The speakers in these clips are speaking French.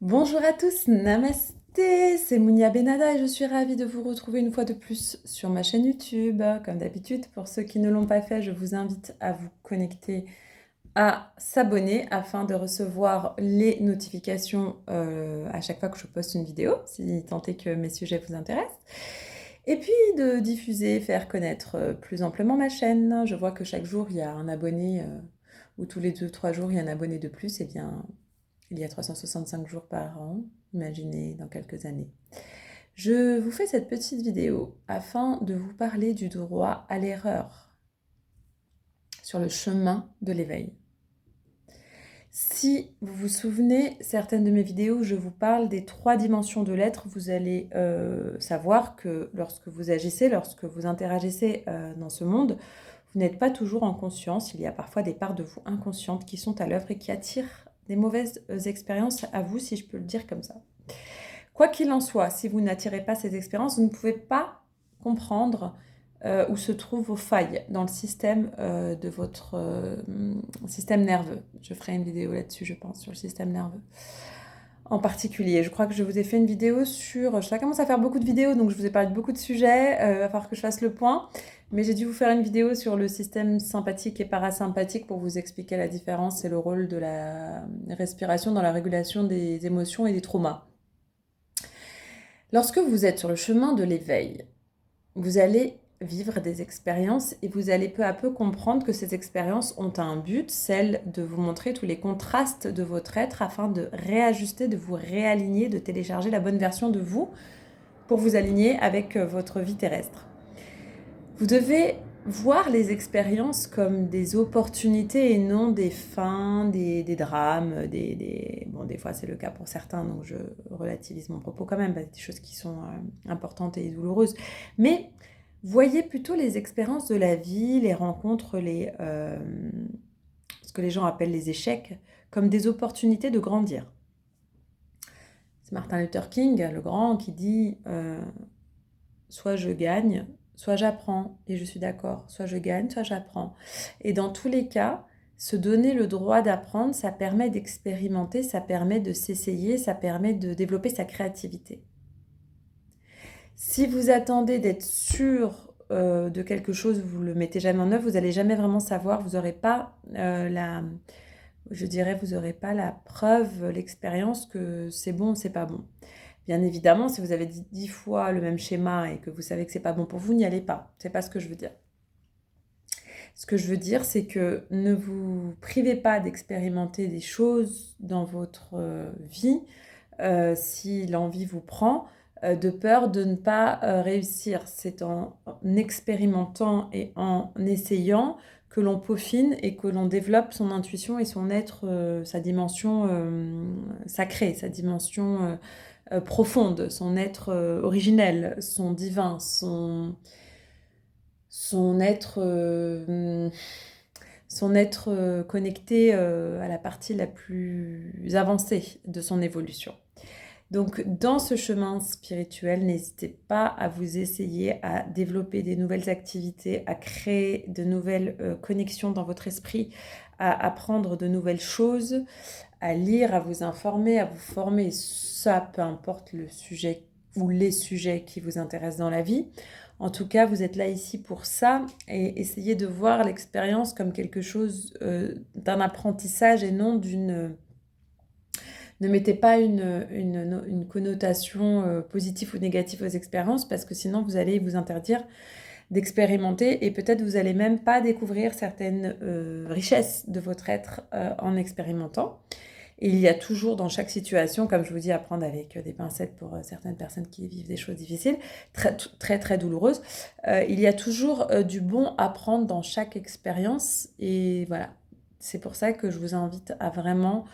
Bonjour à tous, namasté, c'est Mounia Benada et je suis ravie de vous retrouver une fois de plus sur ma chaîne YouTube. Comme d'habitude, pour ceux qui ne l'ont pas fait, je vous invite à vous connecter, à s'abonner afin de recevoir les notifications à chaque fois que je poste une vidéo, si tant est que mes sujets vous intéressent. Et puis de diffuser, faire connaître plus amplement ma chaîne. Je vois que chaque jour, il y a un abonné, ou tous les 2-3 jours, il y a un abonné de plus. Eh bien, il y a 365 jours par an, imaginez dans quelques années. Je vous fais cette petite vidéo afin de vous parler du droit à l'erreur sur le chemin de l'éveil. Si vous vous souvenez, certaines de mes vidéos, je vous parle des 3 dimensions de l'être. Vous allez savoir que lorsque vous agissez, lorsque vous interagissez dans ce monde, vous n'êtes pas toujours en conscience. Il y a parfois des parts de vous inconscientes qui sont à l'œuvre et qui attirent des mauvaises expériences à vous, si je peux le dire comme ça. Quoi qu'il en soit, si vous n'attirez pas ces expériences, vous ne pouvez pas comprendre où se trouvent vos failles dans le système de votre système nerveux. Je ferai une vidéo là-dessus, je pense, sur le système nerveux. En particulier, je crois que je vous ai fait une vidéo sur... Ça commence à faire beaucoup de vidéos, donc je vous ai parlé de beaucoup de sujets. Il va falloir que je fasse le point. Mais j'ai dû vous faire une vidéo sur le système sympathique et parasympathique pour vous expliquer la différence et le rôle de la respiration dans la régulation des émotions et des traumas. Lorsque vous êtes sur le chemin de l'éveil, vous allez vivre des expériences et vous allez peu à peu comprendre que ces expériences ont un but, celle de vous montrer tous les contrastes de votre être afin de réajuster, de vous réaligner, de télécharger la bonne version de vous pour vous aligner avec votre vie terrestre. Vous devez voir les expériences comme des opportunités et non des fins, des drames, Bon, des fois c'est le cas pour certains, donc je relativise mon propos quand même, des choses qui sont importantes et douloureuses. Mais voyez plutôt les expériences de la vie, les rencontres, ce que les gens appellent les échecs, comme des opportunités de grandir. C'est Martin Luther King, le grand, qui dit soit je gagne, soit j'apprends, et je suis d'accord, soit je gagne, soit j'apprends. Et dans tous les cas, se donner le droit d'apprendre, ça permet d'expérimenter, ça permet de s'essayer, ça permet de développer sa créativité. Si vous attendez d'être sûr de quelque chose, vous ne le mettez jamais en œuvre, vous n'allez jamais vraiment savoir, vous n'aurez pas vous n'aurez pas la preuve, l'expérience que c'est bon ou c'est pas bon. Bien évidemment, si vous avez dit 10 fois le même schéma et que vous savez que c'est pas bon pour vous, n'y allez pas. C'est pas ce que je veux dire. Ce que je veux dire, c'est que ne vous privez pas d'expérimenter des choses dans votre vie si l'envie vous prend, de peur de ne pas réussir. C'est en expérimentant et en essayant que l'on peaufine et que l'on développe son intuition et son être, sa dimension sacrée, sa dimension profonde, son être originel, son divin, son être, connecté à la partie la plus avancée de son évolution. Donc, dans ce chemin spirituel, n'hésitez pas à vous essayer à développer des nouvelles activités, à créer de nouvelles connexions dans votre esprit, à apprendre de nouvelles choses, à lire, à vous informer, à vous former. Ça, peu importe le sujet ou les sujets qui vous intéressent dans la vie. En tout cas, vous êtes là ici pour ça et essayez de voir l'expérience comme quelque chose d'un apprentissage et non d'une... Ne mettez pas une connotation positive ou négative aux expériences parce que sinon vous allez vous interdire d'expérimenter et peut-être vous allez même pas découvrir certaines richesses de votre être en expérimentant. Et il y a toujours dans chaque situation, comme je vous dis, à prendre avec des pincettes pour certaines personnes qui vivent des choses difficiles, très très, très douloureuses, il y a toujours du bon à prendre dans chaque expérience. Et voilà, c'est pour ça que je vous invite à vraiment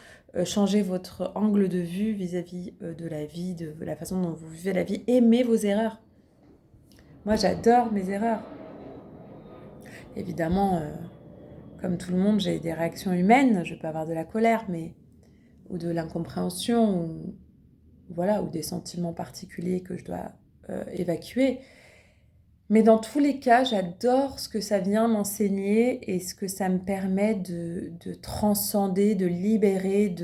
changer votre angle de vue vis-à-vis de la vie, de la façon dont vous vivez la vie. Aimez vos erreurs. Moi, j'adore mes erreurs. Évidemment, comme tout le monde, j'ai des réactions humaines. Je peux avoir de la colère, ou de l'incompréhension, ou des sentiments particuliers que je dois évacuer. Mais dans tous les cas, j'adore ce que ça vient m'enseigner et ce que ça me permet de transcender, de libérer,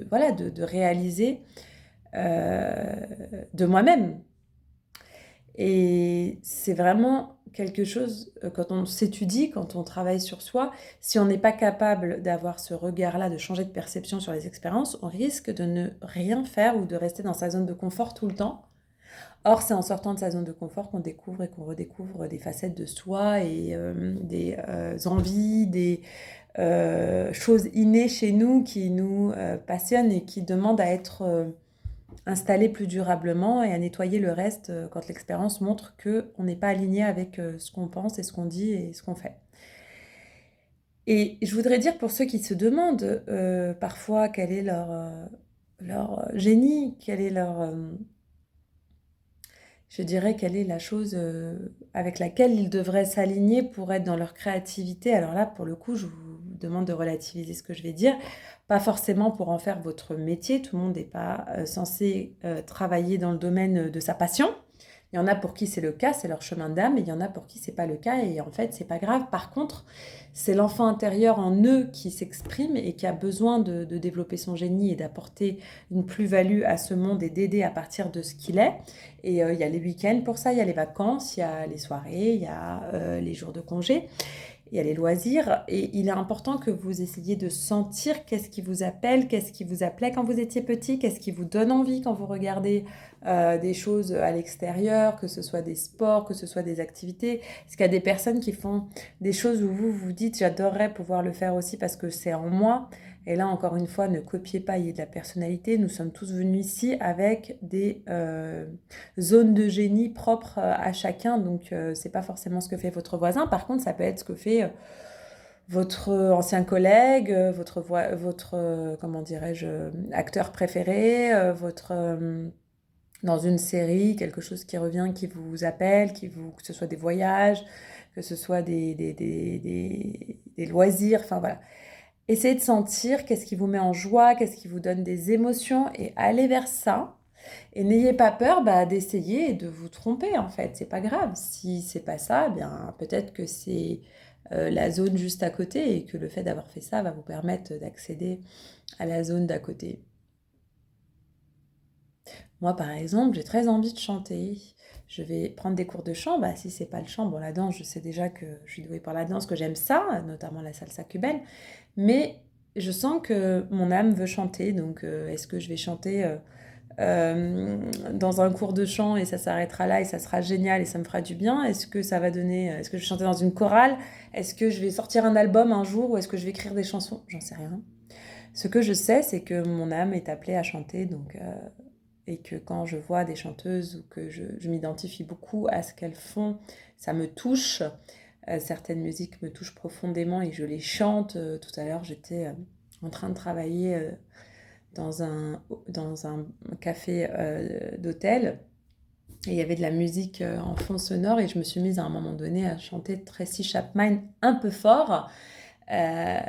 voilà, de réaliser de moi-même. Et c'est vraiment quelque chose, quand on s'étudie, quand on travaille sur soi, si on n'est pas capable d'avoir ce regard-là, de changer de perception sur les expériences, on risque de ne rien faire ou de rester dans sa zone de confort tout le temps. Or, c'est en sortant de sa zone de confort qu'on découvre et qu'on redécouvre des facettes de soi et des envies, des choses innées chez nous qui nous passionnent et qui demandent à être installées plus durablement et à nettoyer le reste quand l'expérience montre qu'on n'est pas aligné avec ce qu'on pense et ce qu'on dit et ce qu'on fait. Et je voudrais dire pour ceux qui se demandent parfois quel est leur génie, quel est je dirais quelle est la chose avec laquelle ils devraient s'aligner pour être dans leur créativité. Alors là, pour le coup, je vous demande de relativiser ce que je vais dire. Pas forcément pour en faire votre métier. Tout le monde n'est pas censé travailler dans le domaine de sa passion. Il y en a pour qui c'est le cas, c'est leur chemin d'âme, et il y en a pour qui c'est pas le cas, et en fait, c'est pas grave. Par contre, c'est l'enfant intérieur en eux qui s'exprime et qui a besoin de développer son génie et d'apporter une plus-value à ce monde et d'aider à partir de ce qu'il est. Et il y a les week-ends pour ça, il y a les vacances, il y a les soirées, il y a les jours de congé, il y a les loisirs. Et il est important que vous essayiez de sentir qu'est-ce qui vous appelle, qu'est-ce qui vous appelait quand vous étiez petit, qu'est-ce qui vous donne envie quand vous regardez des choses à l'extérieur, que ce soit des sports, que ce soit des activités. Est-ce qu'il y a des personnes qui font des choses où vous vous dites j'adorerais pouvoir le faire aussi parce que c'est en moi? Et là, encore une fois, ne copiez pas, il y a de la personnalité. Nous sommes tous venus ici avec des zones de génie propres à chacun. Donc, c'est pas forcément ce que fait votre voisin. Par contre, ça peut être ce que fait votre ancien collègue, votre comment dirais-je, acteur préféré, dans une série, quelque chose qui revient, qui vous appelle, que ce soit des voyages, que ce soit des loisirs, enfin voilà. Essayez de sentir qu'est-ce qui vous met en joie, qu'est-ce qui vous donne des émotions et allez vers ça. Et n'ayez pas peur d'essayer et de vous tromper en fait, c'est pas grave. Si c'est pas ça, eh bien peut-être que c'est la zone juste à côté et que le fait d'avoir fait ça va vous permettre d'accéder à la zone d'à côté. Moi, par exemple, j'ai très envie de chanter. Je vais prendre des cours de chant. Bah, si c'est pas le chant, bon, la danse, je sais déjà que je suis douée par la danse, que j'aime ça, notamment la salsa cubaine. Mais je sens que mon âme veut chanter. Donc, est-ce que je vais chanter dans un cours de chant et ça s'arrêtera là et ça sera génial et ça me fera du bien? Est-ce que ça va donner... Est-ce que je vais chanter dans une chorale? Est-ce que je vais sortir un album un jour ou est-ce que je vais écrire des chansons? J'en sais rien. Ce que je sais, c'est que mon âme est appelée à chanter, donc et que quand je vois des chanteuses ou que je m'identifie beaucoup à ce qu'elles font, ça me touche. Certaines musiques me touchent profondément et je les chante. Tout à l'heure, j'étais en train de travailler dans un café d'hôtel et il y avait de la musique en fond sonore et je me suis mise à un moment donné à chanter Tracy Chapman un peu fort. Euh,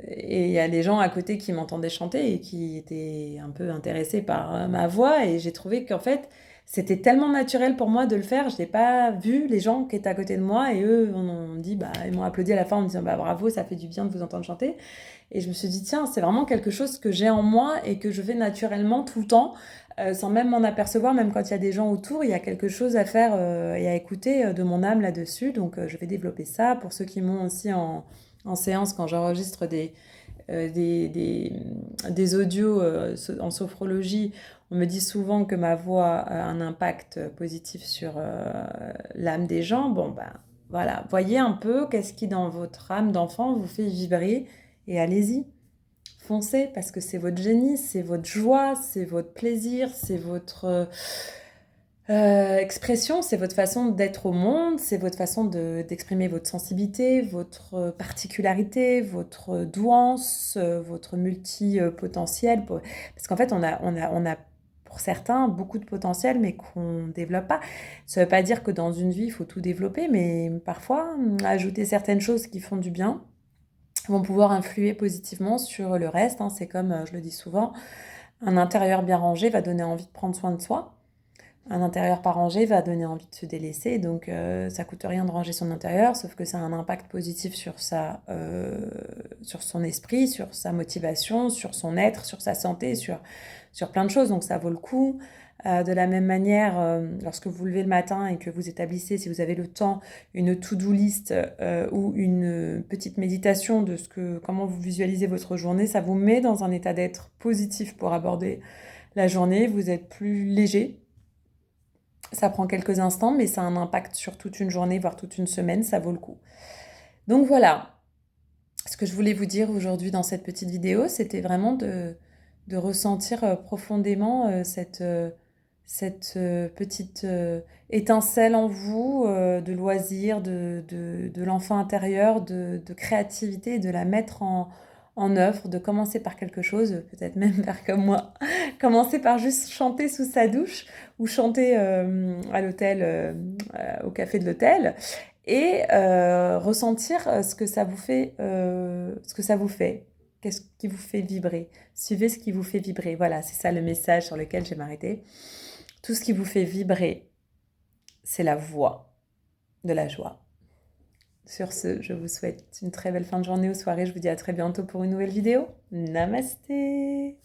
et il y a des gens à côté qui m'entendaient chanter et qui étaient un peu intéressés par ma voix. Et j'ai trouvé qu'en fait, c'était tellement naturel pour moi de le faire. Je n'ai pas vu les gens qui étaient à côté de moi et eux ont dit, bah, ils m'ont applaudi à la fin en me disant bah, bravo, ça fait du bien de vous entendre chanter. Et je me suis dit, tiens, c'est vraiment quelque chose que j'ai en moi et que je fais naturellement tout le temps, sans même m'en apercevoir, même quand il y a des gens autour, il y a quelque chose à faire et à écouter de mon âme là-dessus. Donc, je vais développer ça. Pour ceux qui m'ont aussi en séance, quand j'enregistre des audios en sophrologie, on me dit souvent que ma voix a un impact positif sur l'âme des gens. Bon, ben voilà, voyez un peu qu'est-ce qui dans votre âme d'enfant vous fait vibrer et allez-y, foncez parce que c'est votre génie, c'est votre joie, c'est votre plaisir, c'est votre expression, c'est votre façon d'être au monde, c'est votre façon d'exprimer votre sensibilité, votre particularité, votre douance, votre multipotentiel. Parce qu'en fait, on a pour certains beaucoup de potentiel, mais qu'on ne développe pas. Ça ne veut pas dire que dans une vie, il faut tout développer, mais parfois, ajouter certaines choses qui font du bien vont pouvoir influer positivement sur le reste. C'est comme, je le dis souvent, un intérieur bien rangé va donner envie de prendre soin de soi. Un intérieur pas rangé va donner envie de se délaisser, donc ça coûte rien de ranger son intérieur, sauf que ça a un impact positif sur sur son esprit, sur sa motivation, sur son être, sur sa santé, sur plein de choses, donc ça vaut le coup. De la même manière, lorsque vous vous levez le matin et que vous établissez, si vous avez le temps, une to-do list ou une petite méditation de comment vous visualisez votre journée, ça vous met dans un état d'être positif pour aborder la journée, vous êtes plus léger. Ça prend quelques instants, mais ça a un impact sur toute une journée, voire toute une semaine, ça vaut le coup. Donc voilà, ce que je voulais vous dire aujourd'hui dans cette petite vidéo, c'était vraiment de ressentir profondément cette petite étincelle en vous de loisir, de l'enfant intérieur, de créativité, et de la mettre en œuvre, de commencer par quelque chose, peut-être même faire comme moi, commencer par juste chanter sous sa douche ou chanter à l'hôtel, au café de l'hôtel, et ressentir ce que ça vous fait, qu'est-ce qui vous fait vibrer. Suivez ce qui vous fait vibrer. Voilà, c'est ça le message sur lequel je vais m'arrêter. Tout ce qui vous fait vibrer, c'est la voix de la joie. Sur ce, je vous souhaite une très belle fin de journée ou soirée. Je vous dis à très bientôt pour une nouvelle vidéo. Namasté!